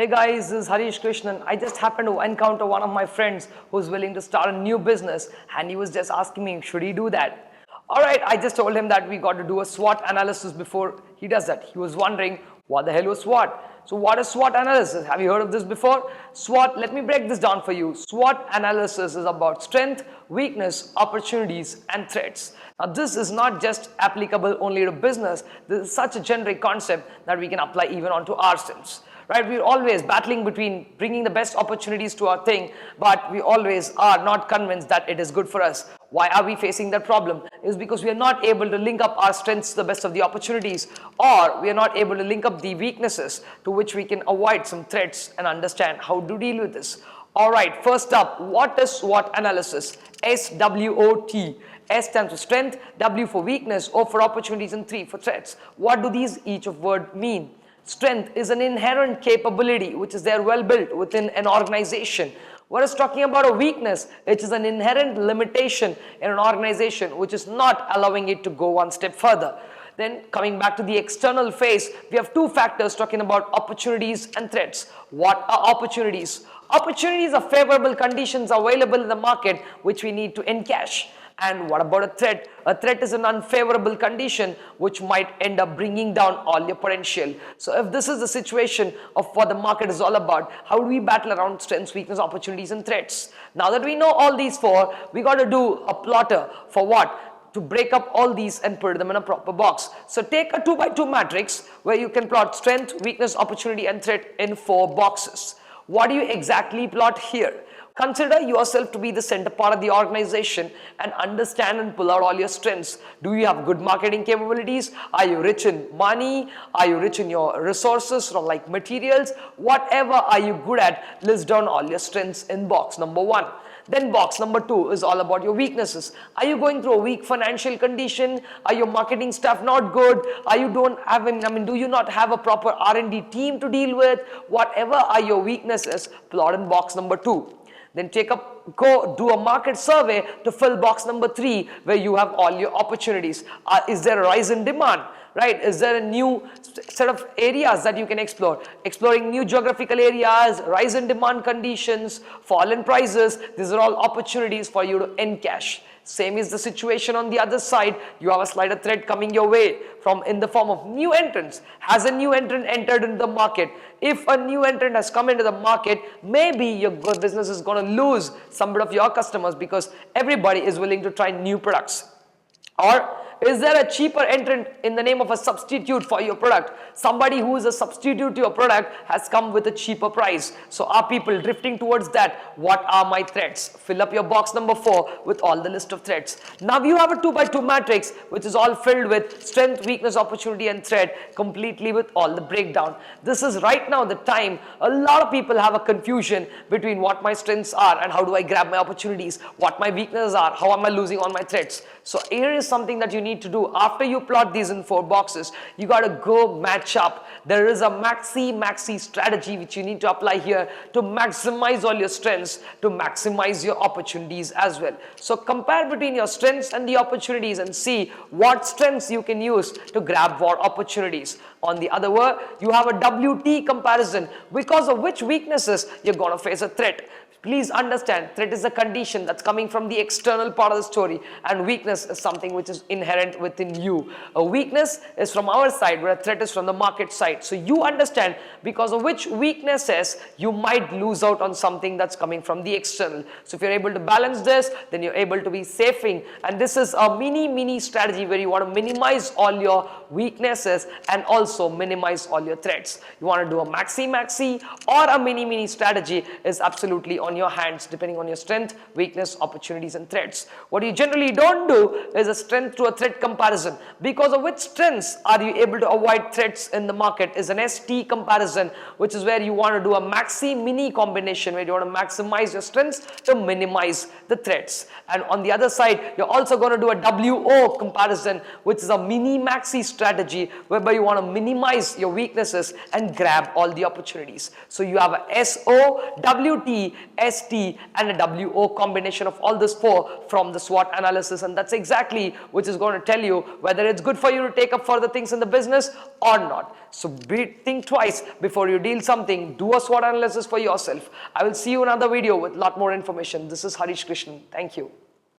Hey guys, this is Harish Krishnan. I just happened to encounter one of my friends who's willing to start a new business, and he was just asking me, should he do that? Alright, I just told him that we got to do a SWOT analysis before he does that. He was wondering, what the hell was SWOT? So what is SWOT analysis? Have you heard of this before? SWOT, let me break this down for you. SWOT analysis is about strength, weakness, opportunities, and threats. Now this is not just applicable only to business. This is such a generic concept that we can apply even onto ourselves. Right? We're always battling between bringing the best opportunities to our thing, but we always are not convinced that it is good for us. Why are we facing that problem? Is because we are not able to link up our strengths to the best of the opportunities, or we are not able to link up the weaknesses to which we can avoid some threats and understand how to deal with this. Alright, first up, what is SWOT analysis? SWOT. S stands for strength, W for weakness, O for opportunities, and 3 for threats. What do these each of word mean? Strength is an inherent capability which is there well built within an organization. Whereas talking about a weakness, it is an inherent limitation in an organization which is not allowing it to go one step further. Then coming back to the external phase, we have two factors talking about opportunities and threats. What are opportunities? Opportunities are favorable conditions available in the market which we need to encash. And what about a threat? A threat is an unfavorable condition which might end up bringing down all your potential. So if this is the situation of what the market is all about, how do we battle around strengths, weakness, opportunities, and threats? Now that we know all these four, we got to do a plotter for what? To break up all these and put them in a proper box. So take a 2x2 matrix where you can plot strength, weakness, opportunity, and threat in 4 boxes. What do you exactly plot here? Consider yourself to be the center part of the organization and understand and pull out all your strengths. Do you have good marketing capabilities? Are you rich in money? Are you rich in your resources from like materials? Whatever are you good at, list down all your strengths in box number 1. Then box number 2 is all about your weaknesses. Are you going through a weak financial condition? Are your marketing staff not good? Do you not have a proper R&D team to deal with? Whatever are your weaknesses, plot in box number 2. Then go do a market survey to fill box number 3 where you have all your opportunities. Is there a rise in demand? Right? Is there a new set of areas that you can explore? Exploring new geographical areas, rise in demand conditions, fall in prices. These are all opportunities for you to encash. Same is the situation on the other side. You have a slight of threat coming your way from in the form of new entrants. Has a new entrant entered into the market? If a new entrant has come into the market, maybe your business is going to lose some bit of your customers because everybody is willing to try new products. Or is there a cheaper entrant in the name of a substitute for your product? Somebody who is a substitute to your product has come with a cheaper price. So are people drifting towards that? What are my threats? Fill up your box number 4 with all the list of threats. Now you have a 2x2 matrix which is all filled with strength, weakness, opportunity, and threat, completely with all the breakdown. This is right now the time a lot of people have a confusion between what my strengths are and how do I grab my opportunities, what my weaknesses are, how am I losing all my threats. So here is something that you need to do. After you plot these in 4 boxes, you got to go match up. There is a MAXI strategy which you need to apply here to maximize all your strengths, to maximize your opportunities as well. So compare between your strengths and the opportunities and see what strengths you can use to grab what opportunities. On the other word, you have a WT comparison, because of which weaknesses you're going to face a threat. Please understand, threat is a condition that's coming from the external part of the story, and weakness is something which is inherent within you. A weakness is from our side, where a threat is from the market side. So you understand because of which weaknesses you might lose out on something that's coming from the external. So if you're able to balance this, then you're able to be safing. And this is a mini strategy where you want to minimize all your weaknesses and also minimize all your threats. You want to do a maxi or a mini strategy is absolutely on your hands, depending on your strength, weakness, opportunities, and threats. What you generally don't do is a strength to a threat comparison. Because of which strengths are you able to avoid threats in the market is an ST comparison, which is where you want to do a maxi-mini combination, where you want to maximize your strengths to minimize the threats. And on the other side, you're also going to do a WO comparison, which is a mini-maxi strategy, whereby you want to minimize your weaknesses and grab all the opportunities. So you have a SO, WT, ST, and a WO combination of all these 4 from the SWOT analysis, and that's exactly which is going going to tell you whether it's good for you to take up further things in the business or not. So think twice before you deal something. Do a SWOT analysis for yourself. I will see you in another video with a lot more information. This is Harish Krishnan. Thank you.